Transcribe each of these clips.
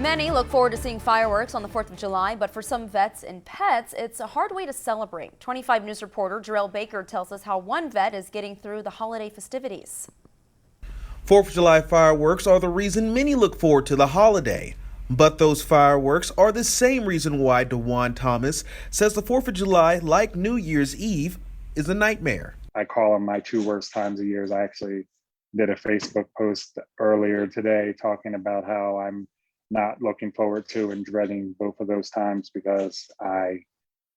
Many look forward to seeing fireworks on the 4th of July, but for some vets and pets, it's a hard way to celebrate. 25 News reporter Jarrell Baker tells us how one vet is getting through the holiday festivities. 4th of July fireworks are the reason many look forward to the holiday. But those fireworks are the same reason why DeJuan Thomas says the 4th of July, like New Year's Eve, is a nightmare. I call them my two worst times of years. I actually did a Facebook post earlier today talking about how I'm not looking forward to and dreading both of those times because I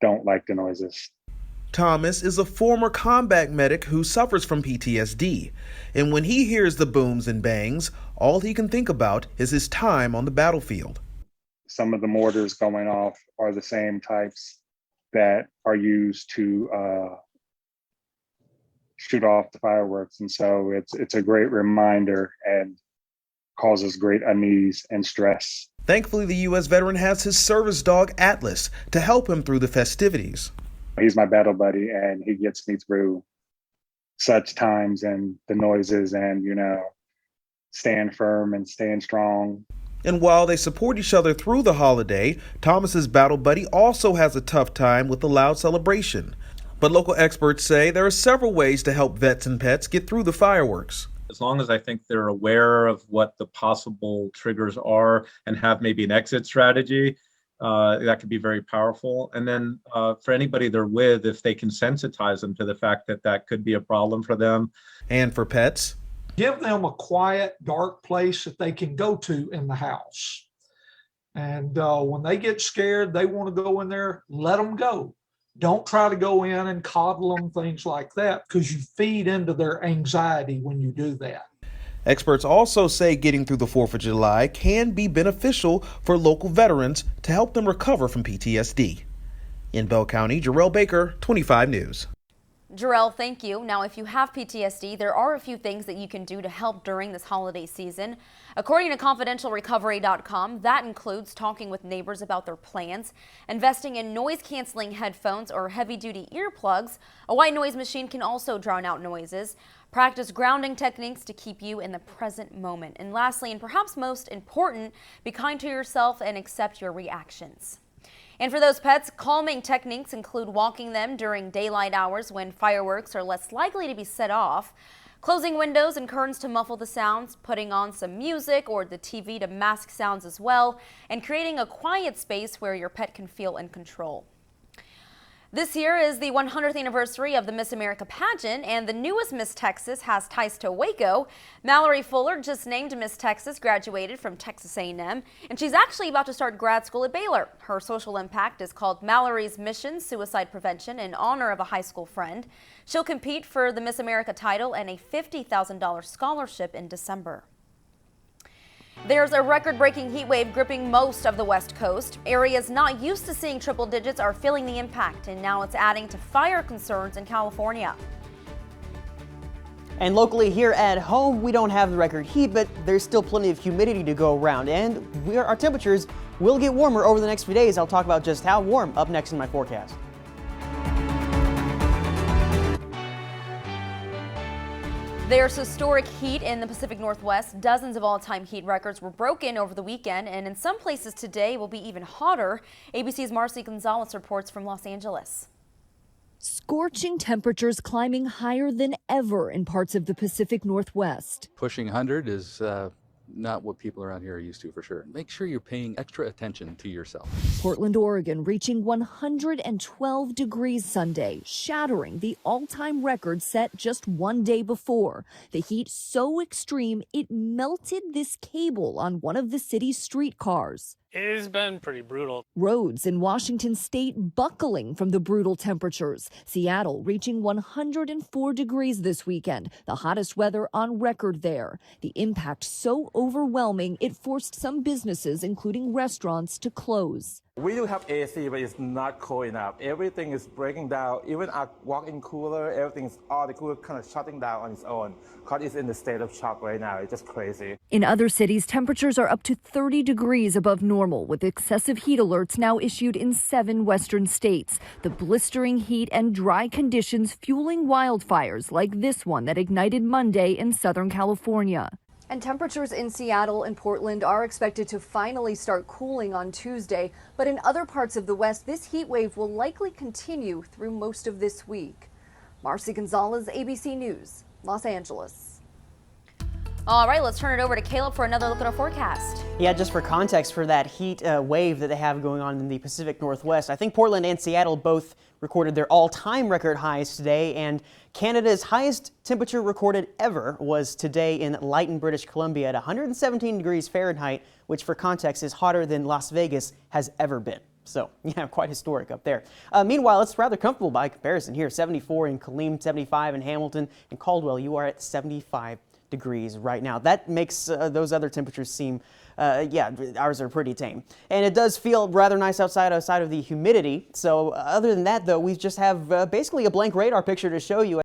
don't like the noises. Thomas is a former combat medic who suffers from PTSD, and when he hears the booms and bangs, all he can think about is his time on the battlefield. Some of the mortars going off are the same types that are used to shoot off the fireworks, and so it's a great reminder and causes great unease and stress. Thankfully, the U.S. veteran has his service dog, Atlas, to help him through the festivities. He's my battle buddy, and he gets me through such times and the noises and, staying firm and staying strong. And while they support each other through the holiday, Thomas's battle buddy also has a tough time with the loud celebration. But local experts say there are several ways to help vets and pets get through the fireworks. As long as I think they're aware of what the possible triggers are and have maybe an exit strategy, that could be very powerful. And then for anybody they're with, if they can sensitize them to the fact that that could be a problem for them. And for pets, give them a quiet, dark place that they can go to in the house. And when they get scared, they want to go in there, let them go. Don't try to go in and coddle them, things like that, because you feed into their anxiety when you do that. Experts also say getting through the 4th of July can be beneficial for local veterans to help them recover from PTSD. In Bell County, Jarrell Baker, 25 News. Jarrell, thank you. Now, if you have PTSD, there are a few things that you can do to help during this holiday season. According to confidentialrecovery.com, that includes talking with neighbors about their plans, investing in noise-canceling headphones or heavy-duty earplugs. A white noise machine can also drown out noises. Practice grounding techniques to keep you in the present moment. And lastly, and perhaps most important, be kind to yourself and accept your reactions. And for those pets, calming techniques include walking them during daylight hours when fireworks are less likely to be set off, closing windows and curtains to muffle the sounds, putting on some music or the TV to mask sounds as well, and creating a quiet space where your pet can feel in control. This year is the 100th anniversary of the Miss America pageant, and the newest Miss Texas has ties to Waco. Mallory Fuller, just named Miss Texas, graduated from Texas A&M, and she's actually about to start grad school at Baylor. Her social impact is called Mallory's Mission Suicide Prevention in honor of a high school friend. She'll compete for the Miss America title and a $50,000 scholarship in December. There's a record-breaking heat wave gripping most of the West Coast. Areas not used to seeing triple digits are feeling the impact, and now it's adding to fire concerns in California. And locally here at home, we don't have the record heat, but there's still plenty of humidity to go around, and our temperatures will get warmer over the next few days. I'll talk about just how warm up next in my forecast. There's historic heat in the Pacific Northwest. Dozens of all-time heat records were broken over the weekend, and in some places today will be even hotter. ABC's Marcy Gonzalez reports from Los Angeles. Scorching temperatures climbing higher than ever in parts of the Pacific Northwest. Pushing 100 is not what people around here are used to, for sure. Make sure you're paying extra attention to yourself. Portland, Oregon reaching 112 degrees Sunday, shattering the all-time record set just one day before. The heat so extreme it melted this cable on one of the city's streetcars. It has been pretty brutal. Roads in Washington state buckling from the brutal temperatures. Seattle reaching 104 degrees this weekend, the hottest weather on record there. The impact so overwhelming it forced some businesses, including restaurants, to close. We do have AC, but it's not cold enough. Everything is breaking down. Even our walk-in cooler, all the cooler kind of shutting down on its own because it's in the state of shock right now. It's just crazy. In other cities, temperatures are up to 30 degrees above normal, with excessive heat alerts now issued in 7 western states. The blistering heat and dry conditions fueling wildfires like this one that ignited Monday in Southern California. And temperatures in Seattle and Portland are expected to finally start cooling on Tuesday. But in other parts of the West, this heat wave will likely continue through most of this week. Marcy Gonzalez, ABC News, Los Angeles. All right, let's turn it over to Caleb for another look at our forecast. Yeah, just for context for that heat wave that they have going on in the Pacific Northwest, I think Portland and Seattle both recorded their all-time record highs today, and Canada's highest temperature recorded ever was today in Lytton, British Columbia at 117 degrees Fahrenheit, which for context is hotter than Las Vegas has ever been. So, yeah, quite historic up there. Meanwhile, it's rather comfortable by comparison here. 74 in Killeen, 75 in Hamilton, and Caldwell, you are at 75 degrees right now. That makes those other temperatures seem, yeah, ours are pretty tame. And it does feel rather nice outside of the humidity. So other than that, though, we just have basically a blank radar picture to show you.